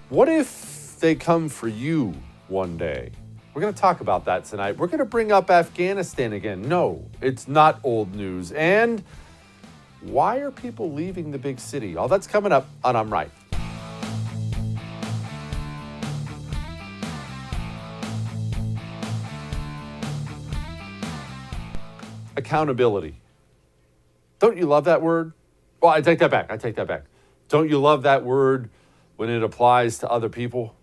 What if they come for you one day? We're going to talk about that tonight. We're going to bring up Afghanistan again. No, it's not old news. And why are people leaving the big city? All that's coming up on I'm Right. Accountability. Don't you love that word? Well, I take that back. Don't you love that word when it applies to other people?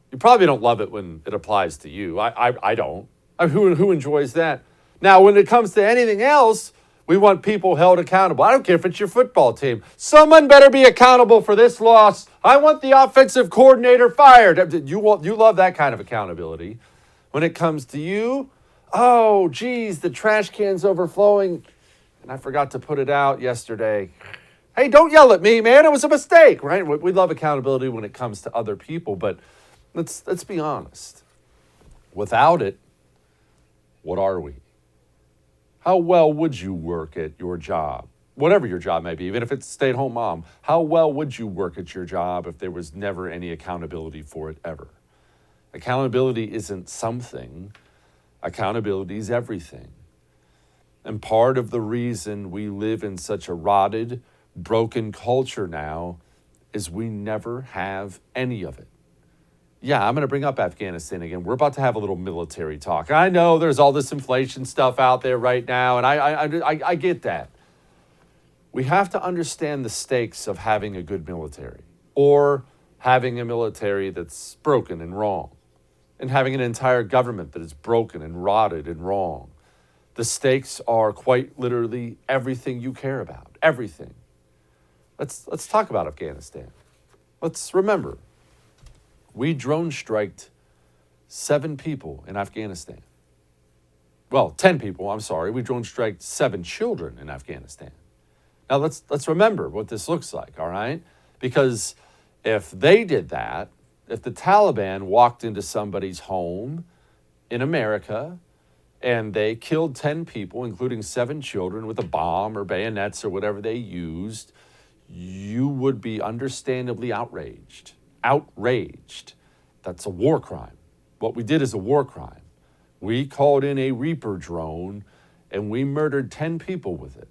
You probably don't love it when it applies to you. I don't. Who enjoys that? Now, when it comes to anything else, we want people held accountable. I don't care if it's your football team. Someone better be accountable for this loss. I want the offensive coordinator fired. You love that kind of accountability. When it comes to you, oh, geez, the trash can's overflowing, and I forgot to put it out yesterday. Hey, don't yell at me, man. It was a mistake, right? We love accountability when it comes to other people, but let's be honest. Without it, what are we? How well would you work at your job? Whatever your job may be, even if it's stay-at-home mom, how well would you work at your job if there was never any accountability for it ever? Accountability isn't something. Accountability is everything. And part of the reason we live in such a rotted, broken culture now is we never have any of it. Yeah, I'm going to bring up Afghanistan again. We're about to have a little military talk. I know there's all this inflation stuff out there right now, and I get that. We have to understand the stakes of having a good military or having a military that's broken and wrong and having an entire government that is broken and rotted and wrong. The stakes are quite literally everything you care about, everything. Let's talk about Afghanistan. Let's remember, we drone striked 7 people in Afghanistan. Well, 10 people, I'm sorry. We drone striked 7 children in Afghanistan. Now let's remember what this looks like, all right? Because if they did that, if the Taliban walked into somebody's home in America and they killed 10 people, including 7 children, with a bomb or bayonets or whatever they used, you would be understandably outraged. Outraged. That's a war crime. What we did is a war crime. We called in a Reaper drone and we murdered 10 people with it.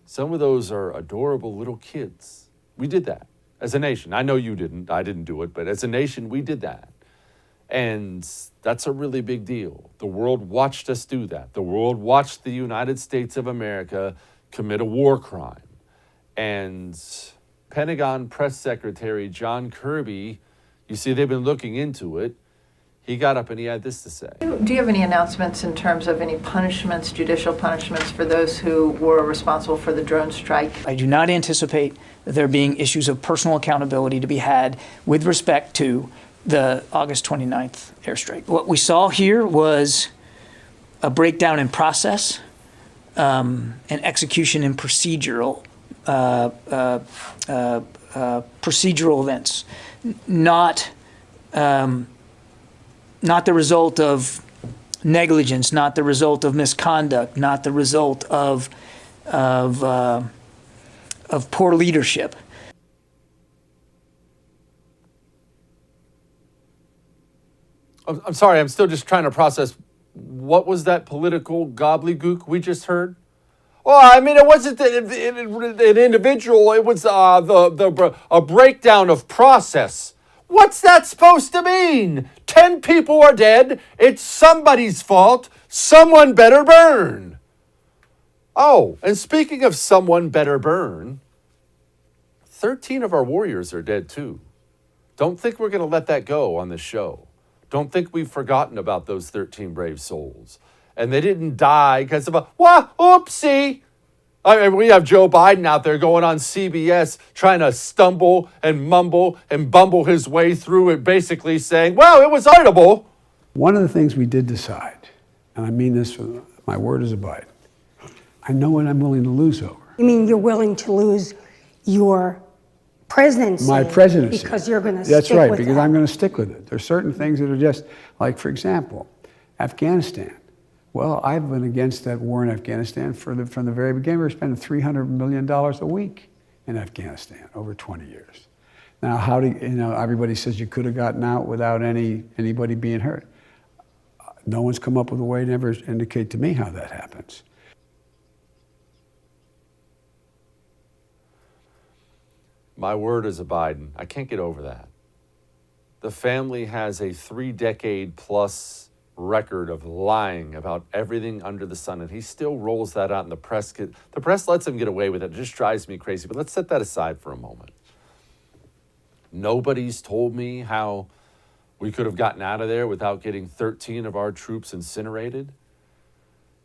Some of those are adorable little kids. We did that as a nation. I know you didn't. I didn't do it. But as a nation, we did that. And that's a really big deal. The world watched us do that. The world watched the United States of America commit a war crime. And Pentagon Press Secretary John Kirby, you see, they've been looking into it. He got up and he had this to say. Do you have any announcements in terms of any punishments, judicial punishments, for those who were responsible for the drone strike? I do not anticipate there being issues of personal accountability to be had with respect to the August 29th airstrike. What we saw here was a breakdown in process and execution in procedural events, not the result of negligence, not the result of misconduct, not the result of poor leadership. I'm sorry, I'm still just trying to process. What was that political gobbledygook we just heard? Well, I mean, it wasn't an individual. It was a breakdown of process. What's that supposed to mean? 10 people are dead. It's somebody's fault. Someone better burn. Oh, and speaking of someone better burn, 13 of our warriors are dead too. Don't think we're going to let that go on this show. Don't think we've forgotten about those 13 brave souls. And they didn't die because of oopsie. I mean, we have Joe Biden out there going on CBS trying to stumble and mumble and bumble his way through it, basically saying, well, it was auditable. One of the things we did decide, and I mean this, my word is a bite, I know what I'm willing to lose over. You mean you're willing to lose your presidency? My presidency. Because you're going to stick That's right, with because that. I'm going to stick with it. There's certain things that are just, like, for example, Afghanistan. Well, I've been against that war in Afghanistan from the very beginning. We're spending $300 million a week in Afghanistan over 20 years. Now, how do everybody says you could have gotten out without anybody being hurt. No one's come up with a way to ever indicate to me how that happens. My word is a Biden. I can't get over that. The family has a 3-decade-plus record of lying about everything under the sun, and he still rolls that out in the press. The press lets him get away with it. It just drives me crazy. But let's set that aside for a moment. Nobody's told me how we could have gotten out of there without getting 13 of our troops incinerated.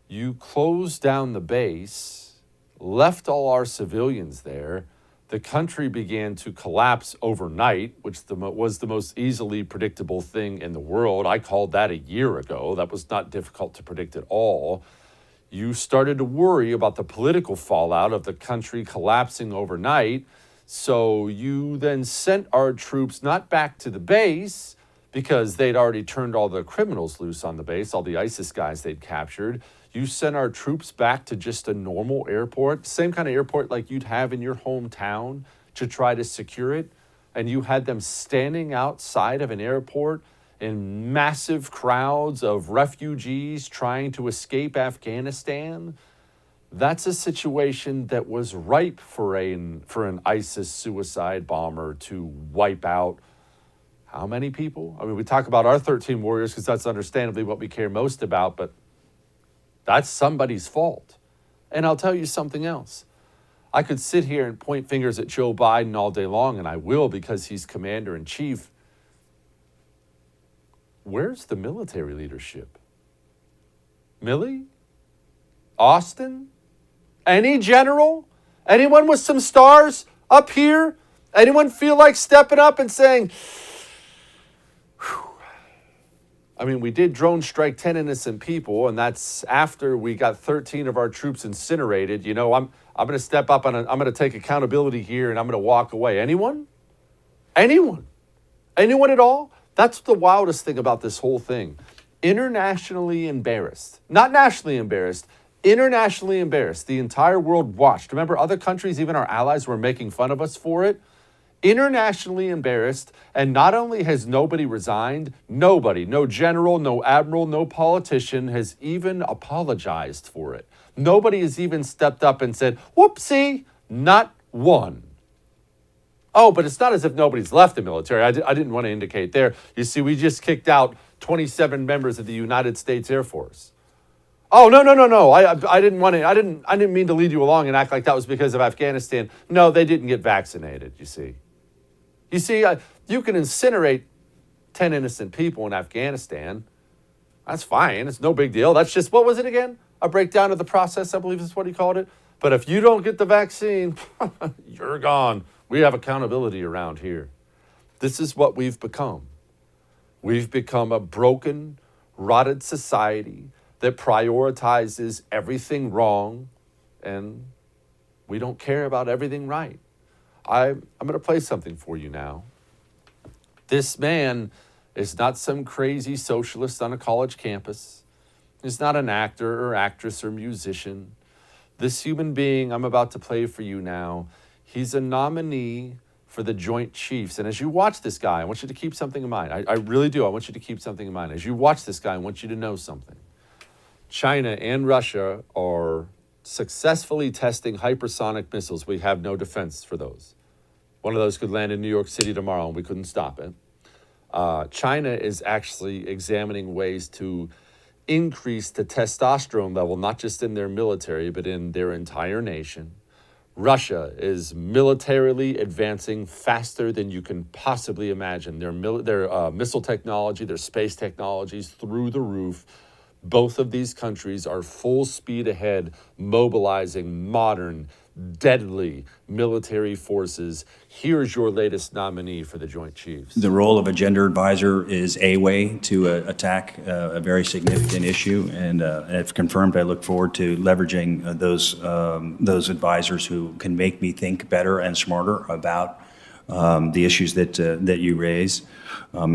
You closed down the base, left all our civilians there. The country began to collapse overnight, which was the most easily predictable thing in the world. I called that a year ago. That was not difficult to predict at all. You started to worry about the political fallout of the country collapsing overnight. So you then sent our troops not back to the base because they'd already turned all the criminals loose on the base, all the ISIS guys they'd captured. You sent our troops back to just a normal airport, same kind of airport like you'd have in your hometown, to try to secure it. And you had them standing outside of an airport in massive crowds of refugees trying to escape Afghanistan. That's a situation that was ripe for an ISIS suicide bomber to wipe out how many people? I mean, we talk about our 13 warriors because that's understandably what we care most about, but that's somebody's fault. And I'll tell you something else. I could sit here and point fingers at Joe Biden all day long, and I will because he's commander in chief. Where's the military leadership? Milley? Austin? Any general? Anyone with some stars up here? Anyone feel like stepping up and saying, whew. I mean, we did drone strike 10 innocent people, and that's after we got 13 of our troops incinerated. You know, I'm going to step up and I'm going to take accountability here, and I'm going to walk away. Anyone? Anyone? Anyone at all? That's the wildest thing about this whole thing. Internationally embarrassed. Not nationally embarrassed. Internationally embarrassed. The entire world watched. Remember, other countries, even our allies, were making fun of us for it. Internationally embarrassed, and not only has nobody resigned, nobody, no general, no admiral, no politician has even apologized for it. Nobody has even stepped up and said, whoopsie, not one. Oh, but it's not as if nobody's left the military. I didn't want to indicate there. You see, we just kicked out 27 members of the United States Air Force. Oh, no. I didn't want to, I didn't mean to lead you along and act like that was because of Afghanistan. No, they didn't get vaccinated, you see. You see, you can incinerate 10 innocent people in Afghanistan. That's fine. It's no big deal. That's just, what was it again? A breakdown of the process, I believe is what he called it. But if you don't get the vaccine, you're gone. We have accountability around here. This is what we've become. We've become a broken, rotted society that prioritizes everything wrong, and we don't care about everything right. I'm going to play something for you now. This man is not some crazy socialist on a college campus. He's not an actor or actress or musician. This human being I'm about to play for you now, he's a nominee for the Joint Chiefs. And as you watch this guy, I want you to keep something in mind. I really do. I want you to keep something in mind. As you watch this guy, I want you to know something. China and Russia are successfully testing hypersonic missiles. We have no defense for those. One of those could land in New York City tomorrow and we couldn't stop it. China is actually examining ways to increase the testosterone level, not just in their military, but in their entire nation. Russia is militarily advancing faster than you can possibly imagine. Their missile technology, their space technology is through the roof. Both of these countries are full speed ahead, mobilizing modern, deadly military forces. Here's your latest nominee for the Joint Chiefs. The role of a gender advisor is a way to attack a very significant issue, and if confirmed, I look forward to leveraging those advisors who can make me think better and smarter about the issues that you raise.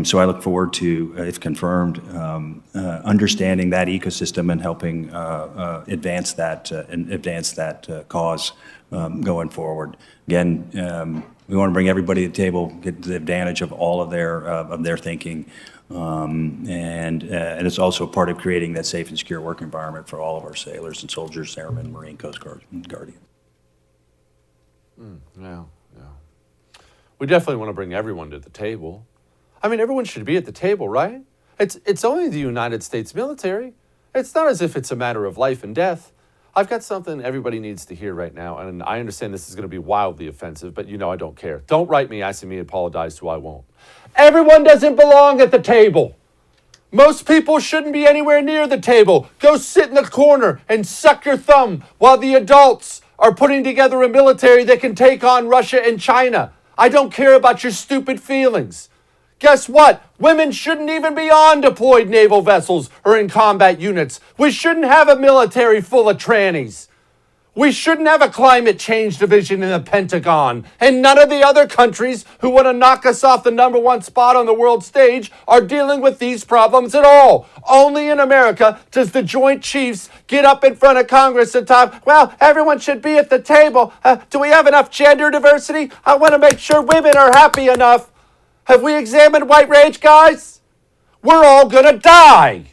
So I look forward to, if confirmed, understanding that ecosystem and helping advance that cause going forward. Again, We want to bring everybody to the table, get the advantage of all of their thinking. And it's also part of creating that safe and secure work environment for all of our sailors and soldiers, airmen, Marine, Coast Guard, and Guardian. Yeah. We definitely want to bring everyone to the table. I mean, everyone should be at the table, right? It's only the United States military. It's not as if it's a matter of life and death. I've got something everybody needs to hear right now, and I understand this is going to be wildly offensive, but you know I don't care. Don't write me asking me to apologize to I won't. Everyone doesn't belong at the table. Most people shouldn't be anywhere near the table. Go sit in the corner and suck your thumb while the adults are putting together a military that can take on Russia and China. I don't care about your stupid feelings. Guess what? Women shouldn't even be on deployed naval vessels or in combat units. We shouldn't have a military full of trannies. We shouldn't have a climate change division in the Pentagon. And none of the other countries who want to knock us off the #1 spot on the world stage are dealing with these problems at all. Only in America does the Joint Chiefs get up in front of Congress and talk, well, everyone should be at the table. Do we have enough gender diversity? I want to make sure women are happy enough. Have we examined white rage, guys? We're all going to die.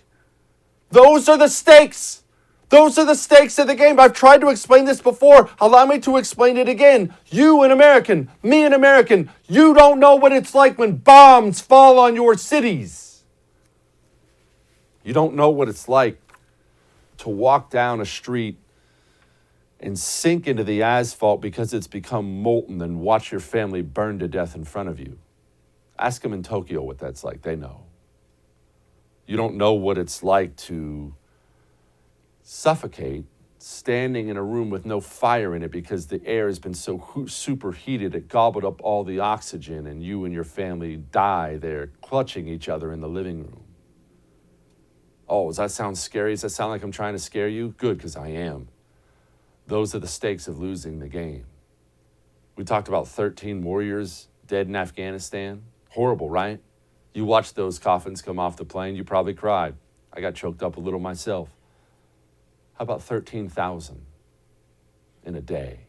Those are the stakes. Those are the stakes of the game. I've tried to explain this before. Allow me to explain it again. You, an American, me, an American, you don't know what it's like when bombs fall on your cities. You don't know what it's like to walk down a street and sink into the asphalt because it's become molten and watch your family burn to death in front of you. Ask them in Tokyo what that's like. They know. You don't know what it's like to suffocate standing in a room with no fire in it because the air has been so superheated it gobbled up all the oxygen and you and your family die there clutching each other in the living room. Oh, does that sound scary? Does that sound like I'm trying to scare you? Good, because I am. Those are the stakes of losing the game. We talked about 13 warriors dead in Afghanistan. Horrible, right? You watched those coffins come off the plane, you probably cried. I got choked up a little myself. How about 13,000 in a day?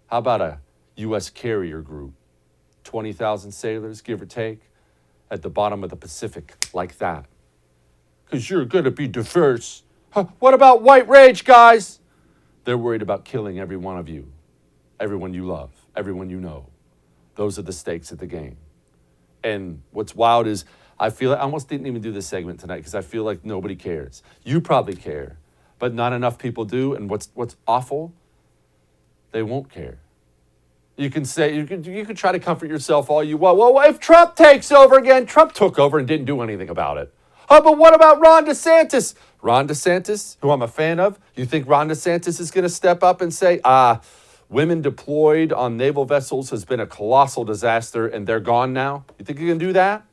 How about a U.S. carrier group? 20,000 sailors, give or take, at the bottom of the Pacific like that. Because you're going to be diverse. What about white rage, guys? They're worried about killing every one of you, everyone you love, everyone you know. Those are the stakes of the game. And what's wild is I feel like I almost didn't even do this segment tonight because I feel like nobody cares. You probably care, but not enough people do. And what's awful, they won't care. You can say, you can try to comfort yourself all you want. Well, if Trump takes over again, Trump took over and didn't do anything about it. Oh, but what about Ron DeSantis? Ron DeSantis, who I'm a fan of, you think Ron DeSantis is going to step up and say, women deployed on naval vessels has been a colossal disaster and they're gone now? You think you can do that?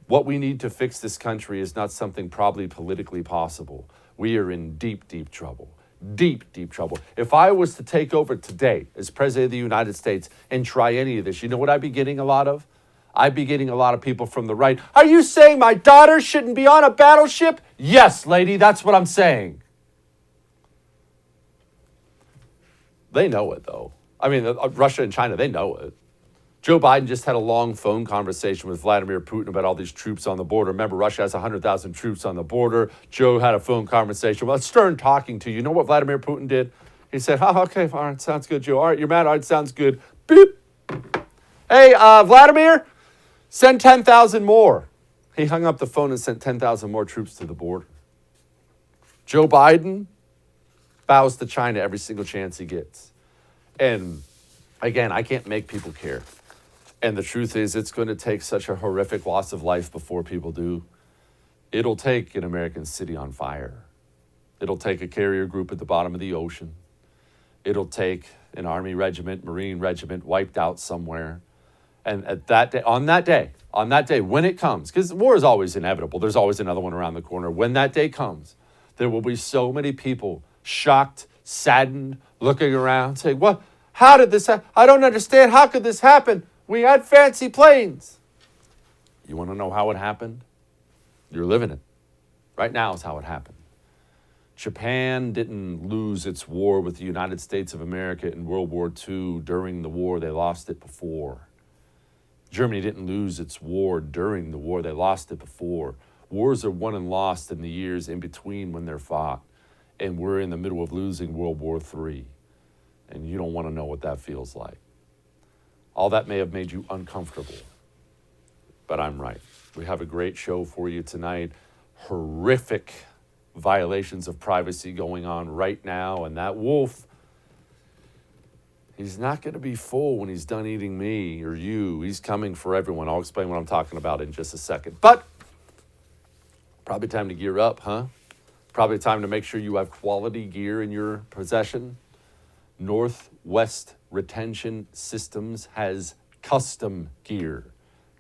What we need to fix this country is not something probably politically possible. We are in deep, deep trouble. Deep, deep trouble. If I was to take over today as President of the United States and try any of this, you know what I'd be getting a lot of? I'd be getting a lot of people from the right. Are you saying my daughter shouldn't be on a battleship? Yes, lady, that's what I'm saying. They know it, though. I mean, Russia and China, they know it. Joe Biden just had a long phone conversation with Vladimir Putin about all these troops on the border. Remember, Russia has 100,000 troops on the border. Joe had a phone conversation. Well, Stern talking to you. You know what Vladimir Putin did? He said, okay, all right, sounds good, Joe. All right, you're mad? All right, sounds good. Beep. Hey, Vladimir, send 10,000 more. He hung up the phone and sent 10,000 more troops to the border. Joe Biden bows to China every single chance he gets. And again, I can't make people care. And the truth is, it's going to take such a horrific loss of life before people do. It'll take an American city on fire. It'll take a carrier group at the bottom of the ocean. It'll take an Army regiment, Marine regiment wiped out somewhere. And at that day, on that day, when it comes, because war is always inevitable, there's always another one around the corner. When that day comes, there will be so many people shocked, saddened, looking around, saying, what? How did this happen? I don't understand. How could this happen? We had fancy planes. You want to know how it happened? You're living it. Right now is how it happened. Japan didn't lose its war with the United States of America in World War II during the war. They lost it before. Germany didn't lose its war during the war. They lost it before. Wars are won and lost in the years in between when they're fought. And we're in the middle of losing World War III. And you don't want to know what that feels like. All that may have made you uncomfortable. But I'm right. We have a great show for you tonight. Horrific violations of privacy going on right now. And that wolf, he's not going to be full when he's done eating me or you. He's coming for everyone. I'll explain what I'm talking about in just a second. But probably time to gear up, huh? Probably time to make sure you have quality gear in your possession. Northwest Retention Systems has custom gear.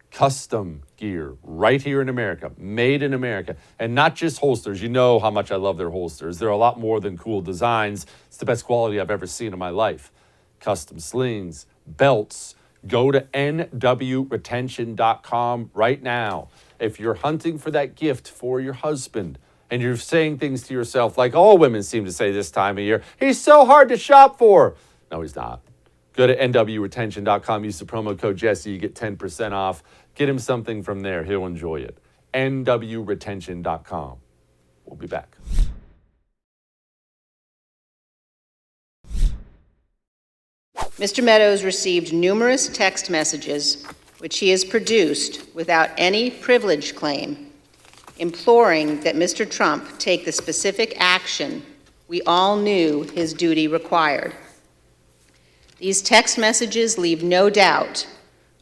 Custom gear right here in America, made in America, and not just holsters. You know how much I love their holsters. They're a lot more than cool designs. It's the best quality I've ever seen in my life. Custom slings, belts. Go to nwretention.com right now. If you're hunting for that gift for your husband and you're saying things to yourself like all women seem to say this time of year, he's so hard to shop for. No, he's not. Go to nwretention.com, use the promo code Jesse, you get 10% off. Get him something from there. He'll enjoy it. nwretention.com. We'll be back. Mr. Meadows received numerous text messages, which he has produced without any privilege claim, imploring that Mr. Trump take the specific action we all knew his duty required. These text messages leave no doubt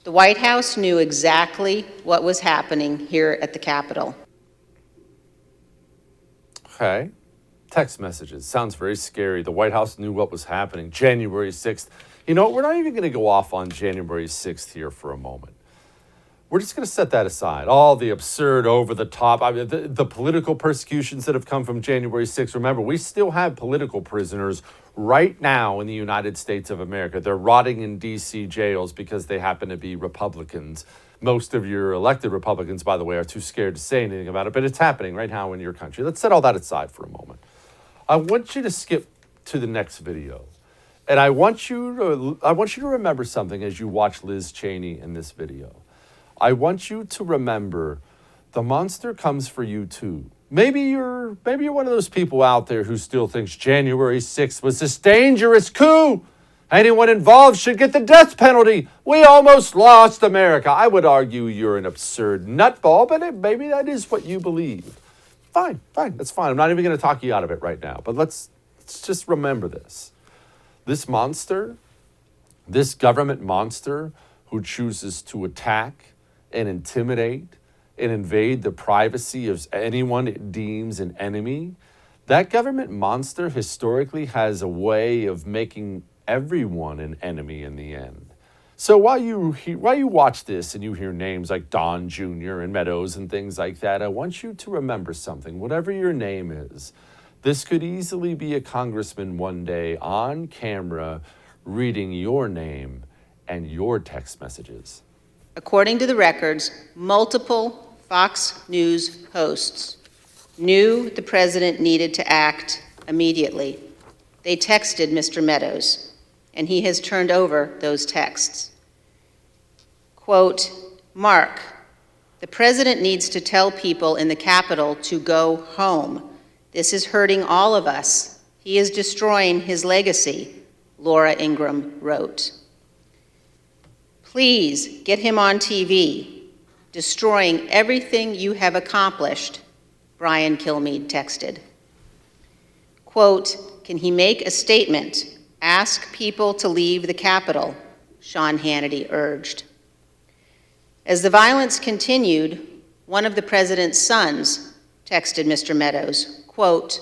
the White House knew exactly what was happening here at the Capitol. Okay. Text messages. Sounds very scary. The White House knew what was happening. January 6th. You know, we're not even going to go off on January 6th here for a moment. We're just going to set that aside. All the absurd, over-the-top, the political persecutions that have come from January 6th. Remember, we still have political prisoners right now in the United States of America. They're rotting in D.C. jails because they happen to be Republicans. Most of your elected Republicans, by the way, are too scared to say anything about it, but it's happening right now in your country. Let's set all that aside for a moment. I want you to skip to the next video. And I want you to remember something as you watch Liz Cheney in this video. I want you to remember the monster comes for you too. Maybe you're one of those people out there who still thinks January 6th was this dangerous coup. Anyone involved should get the death penalty. We almost lost America. I would argue you're an absurd nutball, but maybe that is what you believe. Fine, that's fine. I'm not even going to talk you out of it right now, but let's just remember this. This monster, this government monster who chooses to attack and intimidate and invade the privacy of anyone it deems an enemy, that government monster historically has a way of making everyone an enemy in the end. So while you watch this and you hear names like Don Jr. and Meadows and things like that, I want you to remember something. Whatever your name is, this could easily be a congressman one day on camera reading your name and your text messages. According to the records, multiple Fox News hosts knew the president needed to act immediately. They texted Mr. Meadows, and he has turned over those texts. Quote, Mark, the president needs to tell people in the Capitol to go home. This is hurting all of us. He is destroying his legacy, Laura Ingraham wrote. Please get him on TV. Destroying everything you have accomplished, Brian Kilmeade texted. Quote, can he make a statement? Ask people to leave the Capitol, Sean Hannity urged. As the violence continued, one of the president's sons texted Mr. Meadows, quote,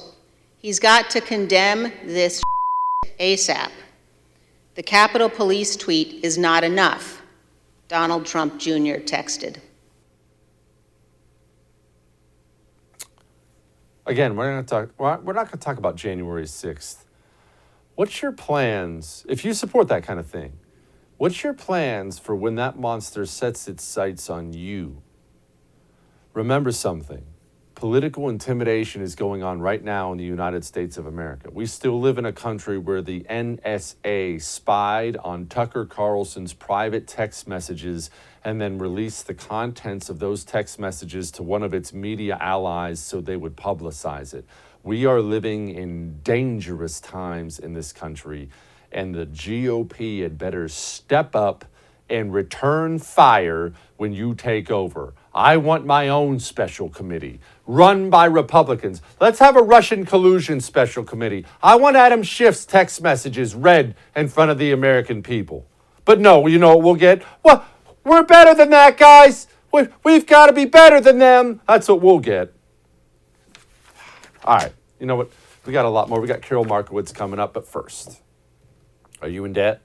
he's got to condemn this ASAP. The Capitol Police tweet is not enough, Donald Trump Jr. texted. Again, we're not going to talk about January 6th. What's your plans, if you support that kind of thing, what's your plans for when that monster sets its sights on you? Remember something. political intimidation is going on right now in the United States of America. We still live in a country where the NSA spied on Tucker Carlson's private text messages and then released the contents of those text messages to one of its media allies so they would publicize it. We are living in dangerous times in this country, and the GOP had better step up and return fire when you take over. I want my own special committee run by Republicans. Let's have a Russian collusion special committee. I want Adam Schiff's text messages read in front of the American people. But no, you know what we'll get? Well, we're better than that, guys. We've got to be better than them. That's what we'll get. All right, you know what? We got a lot more. We got Carol Markowitz coming up, but first, are you in debt?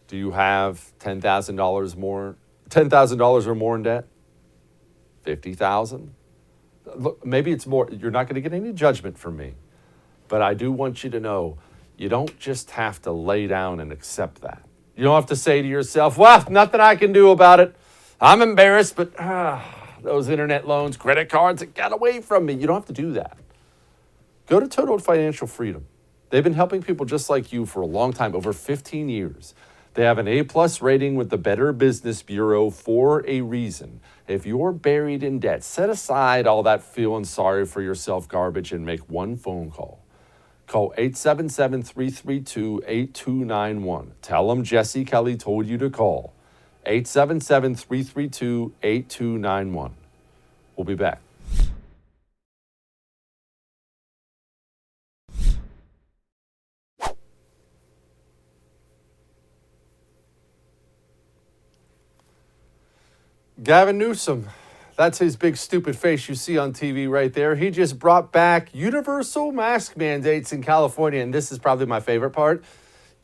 Do you have $10,000 more, $10,000 or more in debt? $50,000? Look, maybe it's more. You're not going to get any judgment from me, but I do want you to know you don't just have to lay down and accept that. You don't have to say to yourself, well, nothing I can do about it. I'm embarrassed, but those internet loans, credit cards, it got away from me. You don't have to do that. Go to Total Financial Freedom. They've been helping people just like you for a long time, over 15 years. They have an A+ rating with the Better Business Bureau for a reason. If you're buried in debt, set aside all that feeling sorry for yourself garbage and make one phone call. Call 877-332-8291. Tell them Jesse Kelly told you to call. 877-332-8291. We'll be back. Gavin Newsom, that's his big stupid face you see on TV right there. He just brought back universal mask mandates in California, and this is probably my favorite part,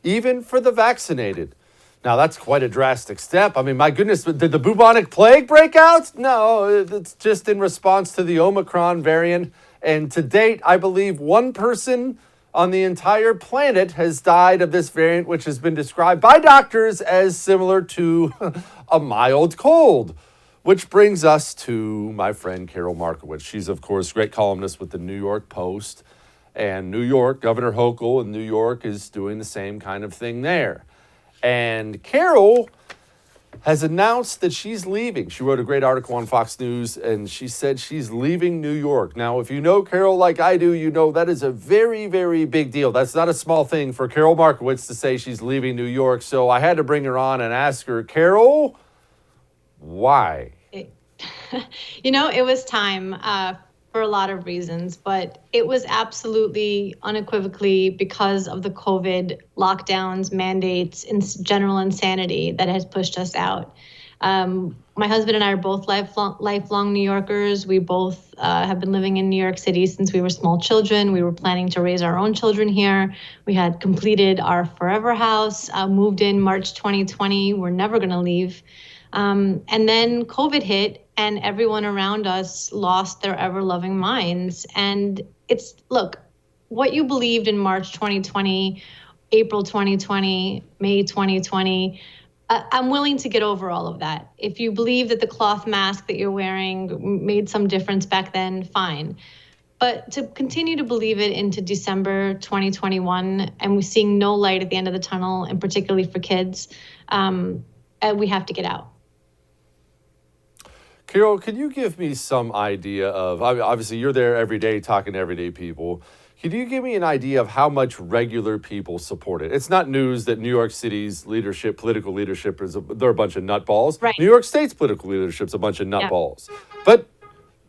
even for the vaccinated. Now, that's quite a drastic step. I mean, my goodness, did the bubonic plague break out? No, it's just in response to the Omicron variant. And to date, I believe one person on the entire planet has died of this variant, which has been described by doctors as similar to a mild cold. Which brings us to my friend Carol Markowitz. She's, of course, a great columnist with the New York Post. And New York, Governor Hochul in New York is doing the same kind of thing there. And Carol has announced that she's leaving. She wrote a great article on Fox News, and she said she's leaving New York. Now, if you know Carol like I do, you know that is a very, very big deal. That's not a small thing for Carol Markowitz to say she's leaving New York. So I had to bring her on and ask her, Carol, why? You know, it was time for a lot of reasons, but it was absolutely unequivocally because of the COVID lockdowns, mandates, general insanity that has pushed us out. My husband and I are both lifelong New Yorkers. We both have been living in New York City since we were small children. We were planning to raise our own children here. We had completed our forever house, moved in March 2020. We're never going to leave. And then COVID hit and everyone around us lost their ever-loving minds. And look, what you believed in March 2020, April 2020, May 2020, I'm willing to get over all of that. If you believe that the cloth mask that you're wearing made some difference back then, fine. But to continue to believe it into December 2021, and we're seeing no light at the end of the tunnel, and particularly for kids, we have to get out. Carol, can you give me some idea of, obviously you're there every day talking to everyday people. Can you give me an idea of how much regular people support it? It's not news that New York City's leadership, political leadership, they're a bunch of nutballs. Right. New York State's political leadership's a bunch of nutballs. Yeah. But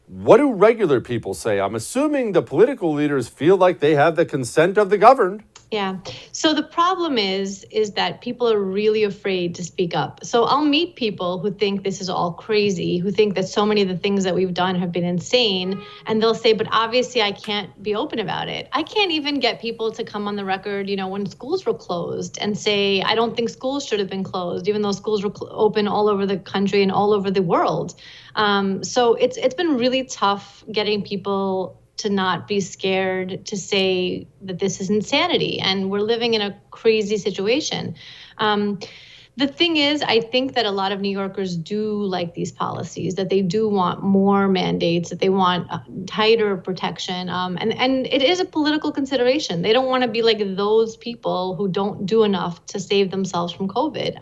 what do regular people say? I'm assuming the political leaders feel like they have the consent of the governed. Yeah. So the problem is that people are really afraid to speak up. So I'll meet people who think this is all crazy, who think that so many of the things that we've done have been insane. And they'll say, but obviously I can't be open about it. I can't even get people to come on the record, when schools were closed and say, I don't think schools should have been closed, even though schools were open all over the country and all over the world. So it's been really tough getting people to not be scared to say that this is insanity and we're living in a crazy situation. The thing is, I think that a lot of New Yorkers do like these policies, that they do want more mandates, that they want tighter protection. And it is a political consideration. They don't want to be like those people who don't do enough to save themselves from COVID.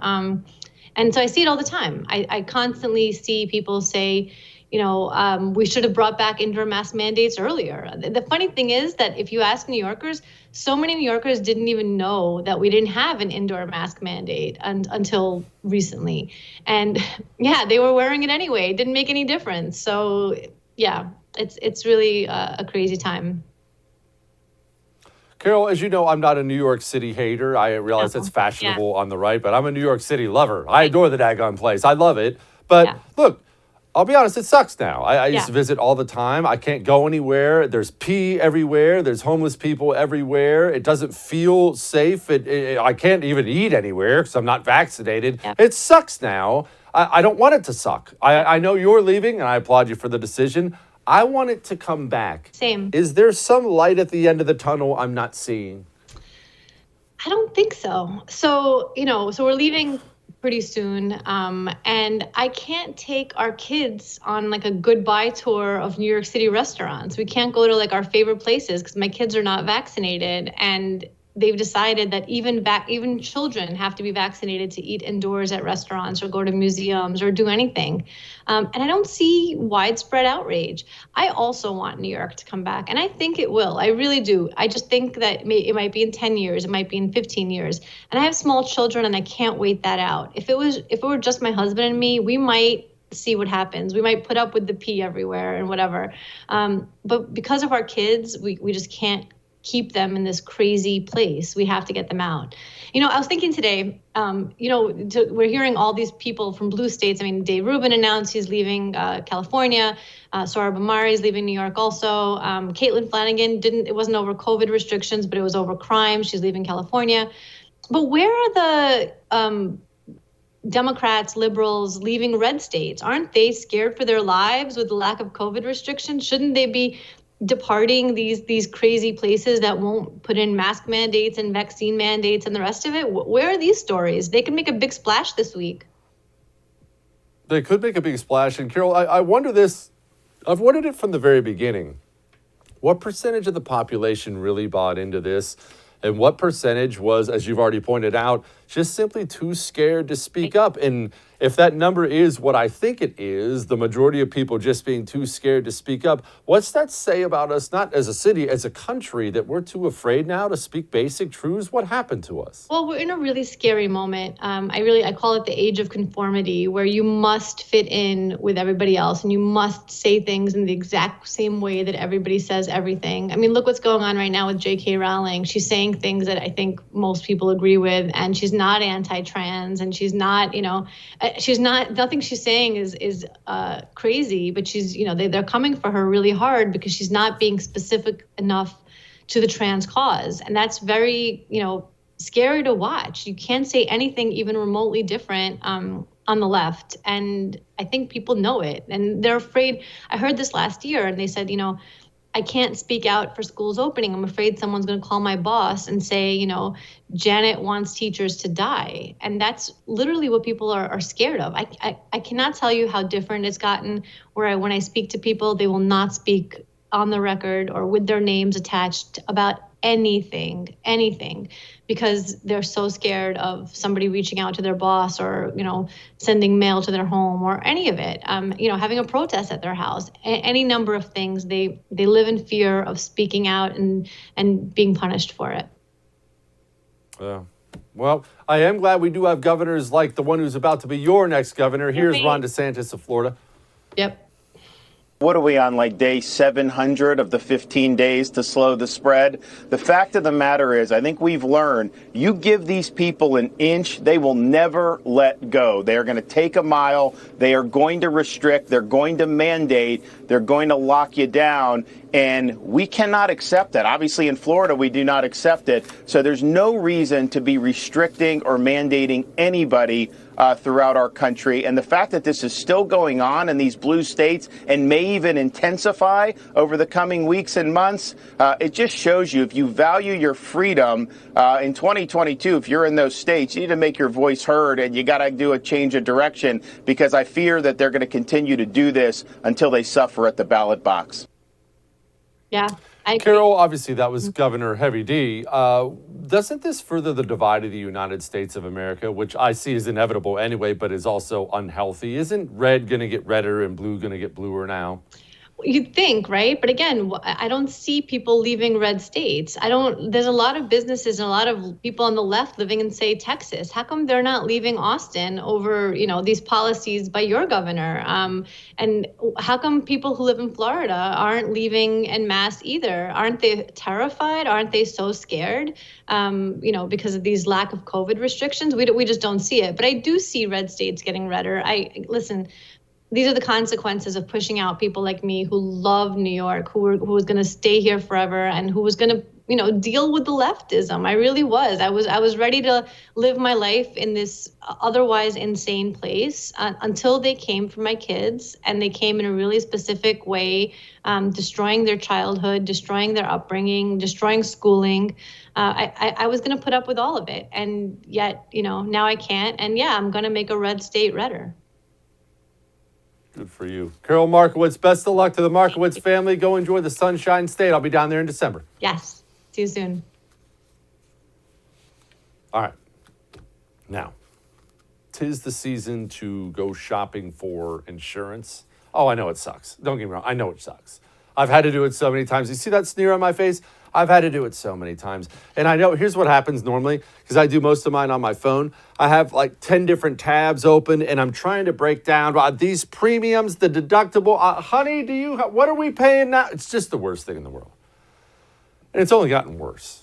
And so I see it all the time. I constantly see people say, we should have brought back indoor mask mandates earlier. The funny thing is that if you ask New Yorkers, so many New Yorkers didn't even know that we didn't have an indoor mask mandate until recently. And yeah, they were wearing it anyway. It didn't make any difference. So yeah, it's really a crazy time. Carol, as you know, I'm not a New York City hater. I realize that's fashionable on the right, but I'm a New York City lover. I adore the daggone place. I love it. But look, I'll be honest, it sucks now. I used to visit all the time. I can't go anywhere. There's pee everywhere. There's homeless people everywhere. It doesn't feel safe. I can't even eat anywhere because I'm not vaccinated. Yep. It sucks now. I don't want it to suck. I know you're leaving, and I applaud you for the decision. I want it to come back. Same. Is there some light at the end of the tunnel I'm not seeing? I don't think so. So we're leaving pretty soon. And I can't take our kids on like a goodbye tour of New York City restaurants. We can't go to like our favorite places because my kids are not vaccinated. And they've decided that even children have to be vaccinated to eat indoors at restaurants or go to museums or do anything. And I don't see widespread outrage. I also want New York to come back, and I think it will. I really do. I just think that it might be in 10 years, it might be in 15 years. And I have small children, and I can't wait that out. If it were just my husband and me, we might see what happens. We might put up with the pee everywhere and whatever. But because of our kids, we just can't keep them in this crazy place. We have to get them out. I was thinking today, we're hearing all these people from blue states. I mean, Dave Rubin announced he's leaving California. Sohrab Ahmari is leaving New York also. Caitlin Flanagan it wasn't over COVID restrictions, but it was over crime. She's leaving California. But where are the Democrats, liberals leaving red states? Aren't they scared for their lives with the lack of COVID restrictions? Shouldn't they be departing these crazy places that won't put in mask mandates and vaccine mandates and the rest of it? Where are these stories? They can make a big splash this week. They could make a big splash. And Carol, I wonder this. I've wondered it from the very beginning. What percentage of the population really bought into this? And what percentage was, as you've already pointed out, just simply too scared to speak up? And if that number is what I think it is, the majority of people just being too scared to speak up, what's that say about us, not as a city, as a country, that we're too afraid now to speak basic truths? What happened to us? Well, we're in a really scary moment. I call it the age of conformity, where you must fit in with everybody else and you must say things in the exact same way that everybody says everything. I mean, look what's going on right now with J.K. Rowling. She's saying things that I think most people agree with, and she's not anti-trans, and she's not, nothing she's saying is crazy, but she's, they're coming for her really hard because she's not being specific enough to the trans cause. And that's very, scary to watch. You can't say anything even remotely different on the left. And I think people know it, and they're afraid. I heard this last year, and they said, I can't speak out for schools opening. I'm afraid someone's going to call my boss and say, Janet wants teachers to die. And that's literally what people are scared of. I cannot tell you how different it's gotten, where when I speak to people, they will not speak on the record or with their names attached about anything, because they're so scared of somebody reaching out to their boss or, sending mail to their home or any of it, having a protest at their house, any number of things. They live in fear of speaking out and being punished for it. Yeah. Well, I am glad we do have governors like the one who's about to be your next governor. Here's Ron DeSantis of Florida. Yep. What are we on, like day 700 of the 15 days to slow the spread? The fact of the matter is, I think we've learned, you give these people an inch, they will never let go. They are going to take a mile. They are going to restrict. They're going to mandate. They're going to lock you down. And we cannot accept that. Obviously, in Florida, we do not accept it. So there's no reason to be restricting or mandating anybody throughout our country. And the fact that this is still going on in these blue states and may even intensify over the coming weeks and months, it just shows you if you value your freedom in 2022, if you're in those states, you need to make your voice heard and you got to do a change of direction, because I fear that they're going to continue to do this until they suffer at the ballot box. Yeah. Carol, obviously that was Governor Heavy D. Doesn't this further the divide of the United States of America, which I see is inevitable anyway, but is also unhealthy? Isn't red going to get redder and blue going to get bluer now? You'd think, right? But again, I don't see people leaving red states. There's a lot of businesses and a lot of people on the left living in, say, Texas. How come they're not leaving Austin over, these policies by your governor? And how come people who live in Florida aren't leaving en masse either? Aren't they terrified? Aren't they so scared? Because of these lack of COVID restrictions? We just don't see it. But I do see red states getting redder. Listen, these are the consequences of pushing out people like me who love New York, who was going to stay here forever and who was going to, deal with the leftism. I really was. I was ready to live my life in this otherwise insane place until they came for my kids, and they came in a really specific way, destroying their childhood, destroying their upbringing, destroying schooling. I was going to put up with all of it, and yet, now I can't. And yeah, I'm going to make a red state redder. Good for you. Carol Markowitz, best of luck to the Markowitz family. Go enjoy the Sunshine State. I'll be down there in December. Yes. See you soon. All right. Now, 'tis the season to go shopping for insurance. Oh, I know it sucks. Don't get me wrong. I know it sucks. I've had to do it so many times. You see that sneer on my face? I've had to do it so many times. And I know, here's what happens normally, because I do most of mine on my phone. I have like 10 different tabs open, and I'm trying to break down these premiums, the deductible. Honey, what are we paying now? It's just the worst thing in the world. And it's only gotten worse.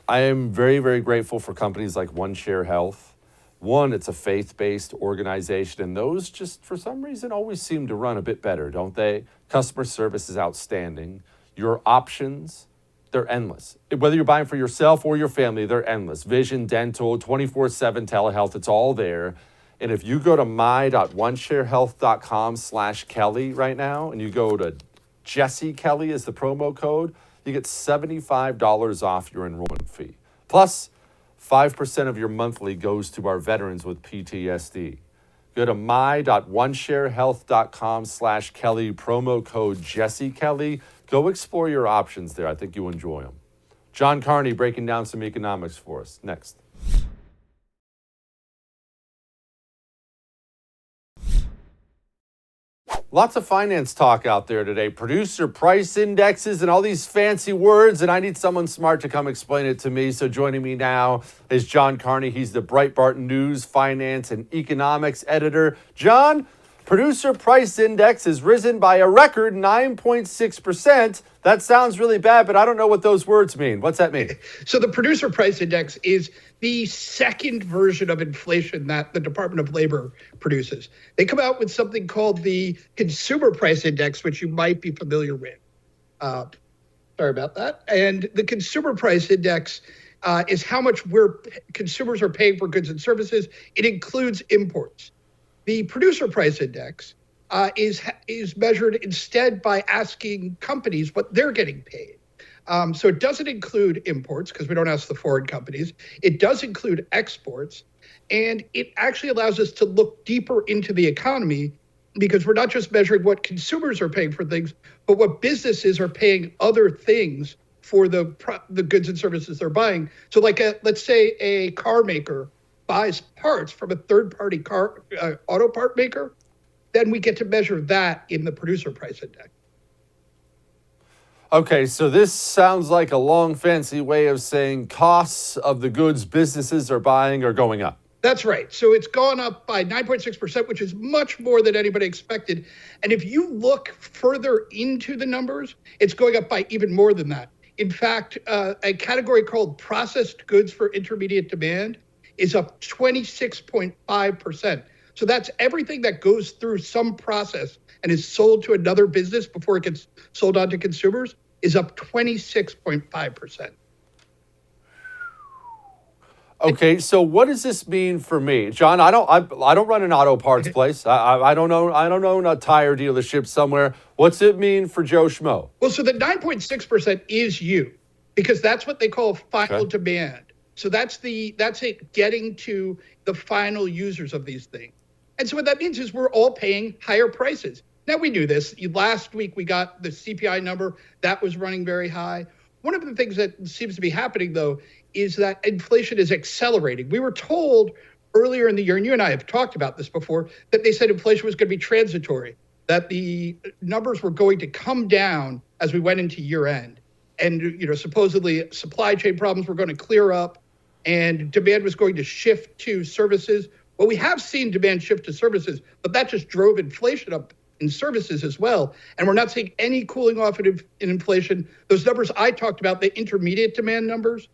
I am very, very grateful for companies like OneShare Health. One, it's a faith-based organization, and those just, for some reason, always seem to run a bit better, don't they? Customer service is outstanding. Your options, they're endless. Whether you're buying for yourself or your family, they're endless. Vision, dental, 24/7 telehealth, it's all there. And if you go to my.onesharehealth.com/Kelly right now, and you go to Jesse Kelly as the promo code, you get $75 off your enrollment fee. Plus, 5% of your monthly goes to our veterans with PTSD. Go to my.onesharehealth.com/Kelly, promo code Jesse Kelly. Go explore your options there. I think you'll enjoy them. John Carney breaking down some economics for us. Next. Lots of finance talk out there today. Producer price indexes and all these fancy words, and I need someone smart to come explain it to me. So joining me now is John Carney. He's the Breitbart News finance and economics editor. John, producer price index has risen by a record 9.6%. That sounds really bad, but I don't know what those words mean. What's that mean? So the producer price index is the second version of inflation that the Department of Labor produces. They come out with something called the consumer price index, which you might be familiar with. Sorry about that. And the consumer price index is how much consumers are paying for goods and services. It includes imports. The producer price index is measured instead by asking companies what they're getting paid. So it doesn't include imports because we don't ask the foreign companies. It does include exports. And it actually allows us to look deeper into the economy because we're not just measuring what consumers are paying for things, but what businesses are paying other things for the goods and services they're buying. So like let's say a car maker buys parts from a third-party car auto part maker, then we get to measure that in the producer price index. Okay, so this sounds like a long, fancy way of saying costs of the goods businesses are buying are going up. That's right. So it's gone up by 9.6%, which is much more than anybody expected. And if you look further into the numbers, it's going up by even more than that. In fact, a category called processed goods for intermediate demand is up 26.5%. So that's everything that goes through some process and is sold to another business before it gets sold on to consumers is up 26.5%. Okay, so what does this mean for me, John? I don't run an auto parts place. I don't own a tire dealership somewhere. What's it mean for Joe Schmo? Well, so the 9.6% is you, because that's what they call final demand. So that's it getting to the final users of these things. And so what that means is we're all paying higher prices. Now, we knew this. Last week, we got the CPI number. That was running very high. One of the things that seems to be happening, though, is that inflation is accelerating. We were told earlier in the year, and you and I have talked about this before, that they said inflation was going to be transitory, that the numbers were going to come down as we went into year end. And, supposedly supply chain problems were going to clear up and demand was going to shift to services. Well, we have seen demand shift to services, but that just drove inflation up in services as well. And we're not seeing any cooling off in inflation. Those numbers I talked about, the intermediate demand numbers,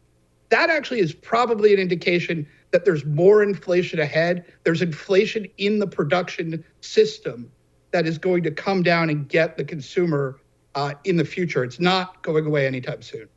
that actually is probably an indication that there's more inflation ahead. There's inflation in the production system that is going to come down and get the consumer in the future. It's not going away anytime soon.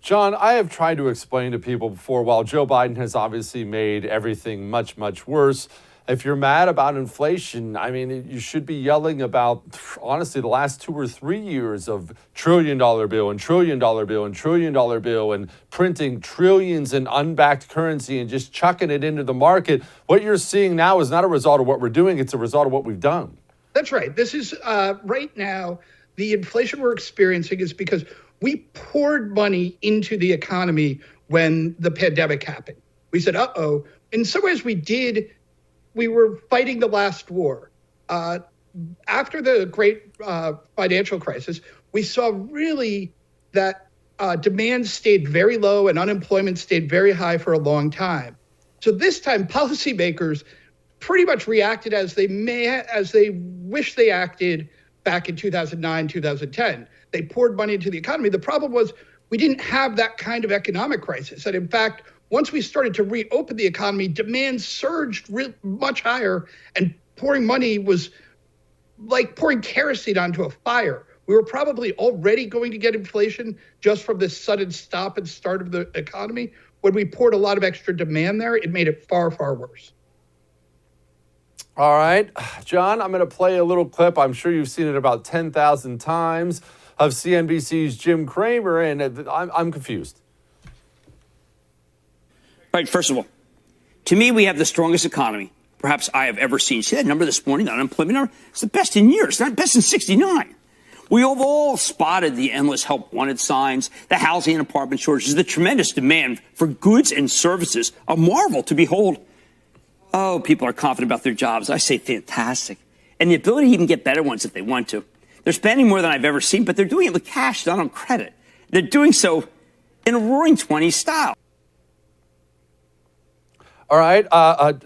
John, I have tried to explain to people before, while Joe Biden has obviously made everything much, much worse, if you're mad about inflation, I mean, you should be yelling about, honestly, the last 2 or 3 years of trillion-dollar bill and trillion-dollar bill and trillion-dollar bill and printing trillions in unbacked currency and just chucking it into the market. What you're seeing now is not a result of what we're doing. It's a result of what we've done. That's right. This is right now, the inflation we're experiencing is because we poured money into the economy when the pandemic happened. We said, uh-oh. In some ways, we were fighting the last war. After the great financial crisis, we saw really that demand stayed very low and unemployment stayed very high for a long time. So this time, policymakers pretty much reacted as they wish they acted back in 2009, 2010. They poured money into the economy. The problem was we didn't have that kind of economic crisis. And in fact, once we started to reopen the economy, demand surged much higher, and pouring money was like pouring kerosene onto a fire. We were probably already going to get inflation just from this sudden stop and start of the economy. When we poured a lot of extra demand there, it made it far, far worse. All right, John, I'm going to play a little clip. I'm sure you've seen it about 10,000 times of CNBC's Jim Cramer, and I'm confused. All right, first of all, to me, we have the strongest economy perhaps I have ever seen. See that number this morning, the unemployment number? It's the best in years, not best in 69. We have all spotted the endless help wanted signs, the housing and apartment shortages, the tremendous demand for goods and services, a marvel to behold. Oh, people are confident about their jobs. I say fantastic. And the ability to even get better ones if they want to. They're spending more than I've ever seen, but they're doing it with cash, not on credit. They're doing so in a roaring 20s style. All right,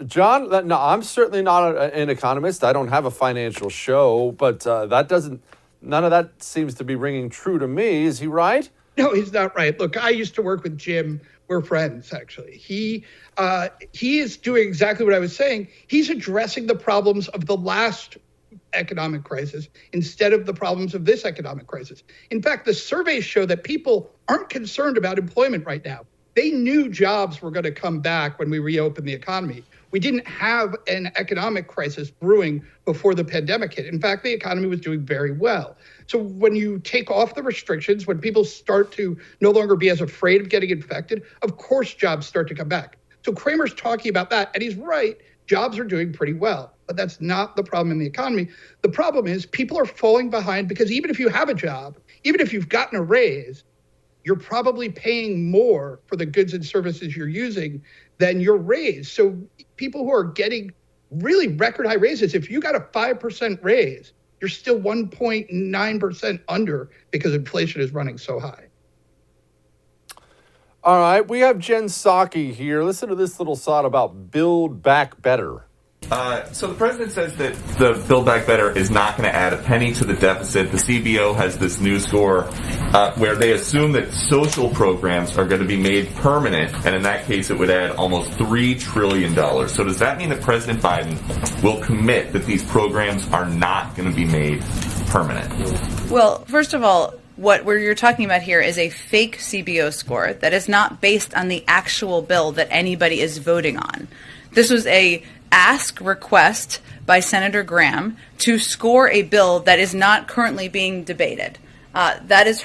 John, no, I'm certainly not an economist. I don't have a financial show, but none of that seems to be ringing true to me. Is he right? No, he's not right. Look, I used to work with Jim. We're friends, actually. He is doing exactly what I was saying. He's addressing the problems of the last economic crisis instead of the problems of this economic crisis. In fact, the surveys show that people aren't concerned about employment right now. They knew jobs were going to come back when we reopened the economy. We didn't have an economic crisis brewing before the pandemic hit. In fact, the economy was doing very well. So when you take off the restrictions, when people start to no longer be as afraid of getting infected, of course jobs start to come back. So Cramer's talking about that, and he's right. Jobs are doing pretty well, but that's not the problem in the economy. The problem is people are falling behind because even if you have a job, even if you've gotten a raise, you're probably paying more for the goods and services you're using than your raise. So people who are getting really record high raises, if you got a 5% raise, you're still 1.9% under because inflation is running so high. All right, we have Jen Psaki here. Listen to this little thought about Build Back Better. So the president says that the Build Back Better is not going to add a penny to the deficit. The CBO has this new score where they assume that social programs are going to be made permanent, and in that case it would add almost $3 trillion. So does that mean that President Biden will commit that these programs are not going to be made permanent? Well, first of all, what you're talking about here is a fake CBO score that is not based on the actual bill that anybody is voting on. This was a ask request by Senator Graham to score a bill that is not currently being debated. That is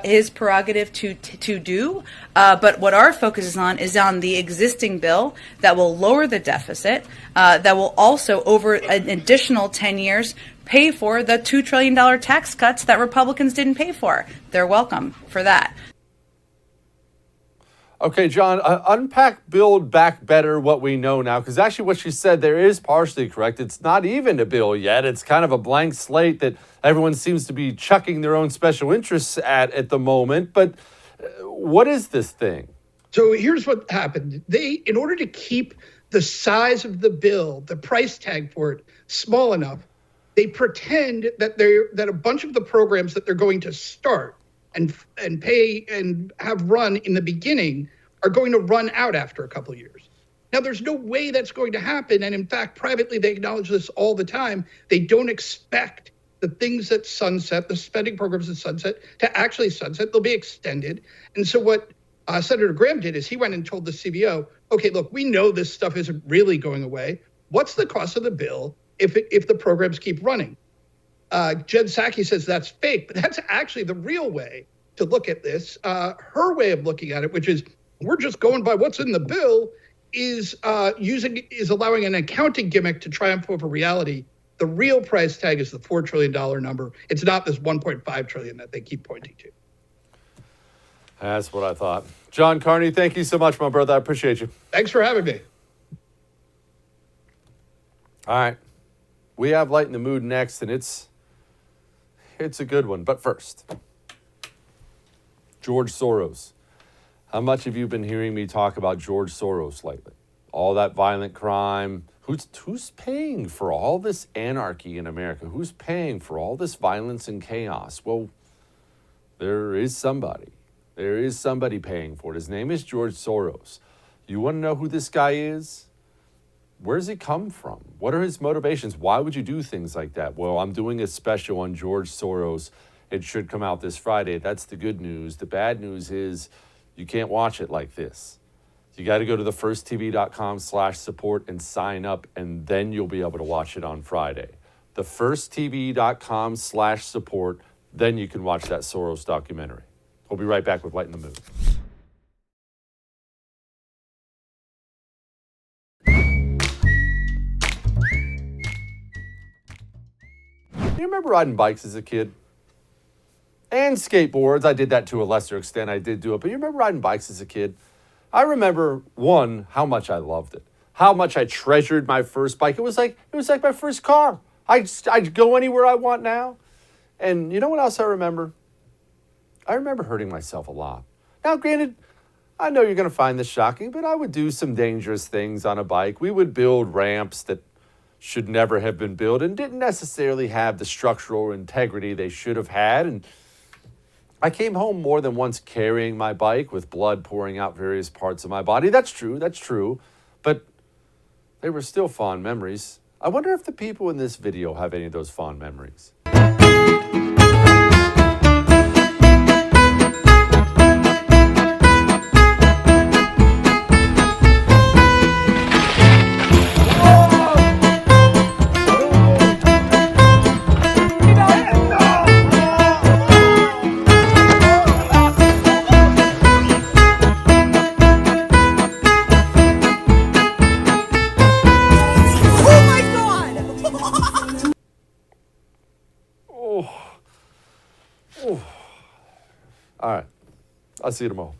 his prerogative to do. But what our focus is on the existing bill that will lower the deficit, that will also, over an additional 10 years, pay for the $2 trillion tax cuts that Republicans didn't pay for. They're welcome for that. Okay, John, unpack Build Back Better what we know now, because actually what she said there is partially correct. It's not even a bill yet. It's kind of a blank slate that everyone seems to be chucking their own special interests at the moment. But what is this thing? So here's what happened. In order to keep the size of the bill, the price tag for it, small enough, they pretend that a bunch of the programs that they're going to start and pay and have run in the beginning are going to run out after a couple of years. Now, there's no way that's going to happen. And in fact, privately, they acknowledge this all the time. They don't expect the things that sunset, the spending programs that sunset, to actually sunset. They'll be extended. And so what Senator Graham did is he went and told the CBO, okay, look, we know this stuff isn't really going away. What's the cost of the bill if the programs keep running? Jen Psaki says that's fake, but that's actually the real way to look at this. Her way of looking at it, which is we're just going by what's in the bill, is allowing an accounting gimmick to triumph over reality. The real price tag is the $4 trillion number. It's not this $1.5 trillion that they keep pointing to. That's what I thought. John Carney, thank you so much, my brother. I appreciate you. Thanks for having me. All right. We have Light in the Mood next, and it's a good one. But first, George Soros. How much have you been hearing me talk about George Soros lately? All that violent crime. Who's paying for all this anarchy in America? Who's paying for all this violence and chaos? Well, there is somebody. There is somebody paying for it. His name is George Soros. You want to know who this guy is? Where does he come from? What are his motivations? Why would you do things like that? Well, I'm doing a special on George Soros. It should come out this Friday. That's the good news. The bad news is you can't watch it like this. You got to go to thefirsttv.com/support and sign up, and then you'll be able to watch it on Friday. Thefirsttv.com/support, then you can watch that Soros documentary. We'll be right back with Light in the Mood. You remember riding bikes as a kid? And skateboards. I did that to a lesser extent. I did do it. But you remember riding bikes as a kid? I remember, one, how much I loved it. How much I treasured my first bike. It was like my first car. I'd go anywhere I want now. And you know what else I remember? I remember hurting myself a lot. Now, granted, I know you're going to find this shocking, but I would do some dangerous things on a bike. We would build ramps that should never have been built and didn't necessarily have the structural integrity they should have had. And I came home more than once carrying my bike with blood pouring out various parts of my body. That's true. But they were still fond memories. I wonder if the people in this video have any of those fond memories. All right. I'll see you tomorrow.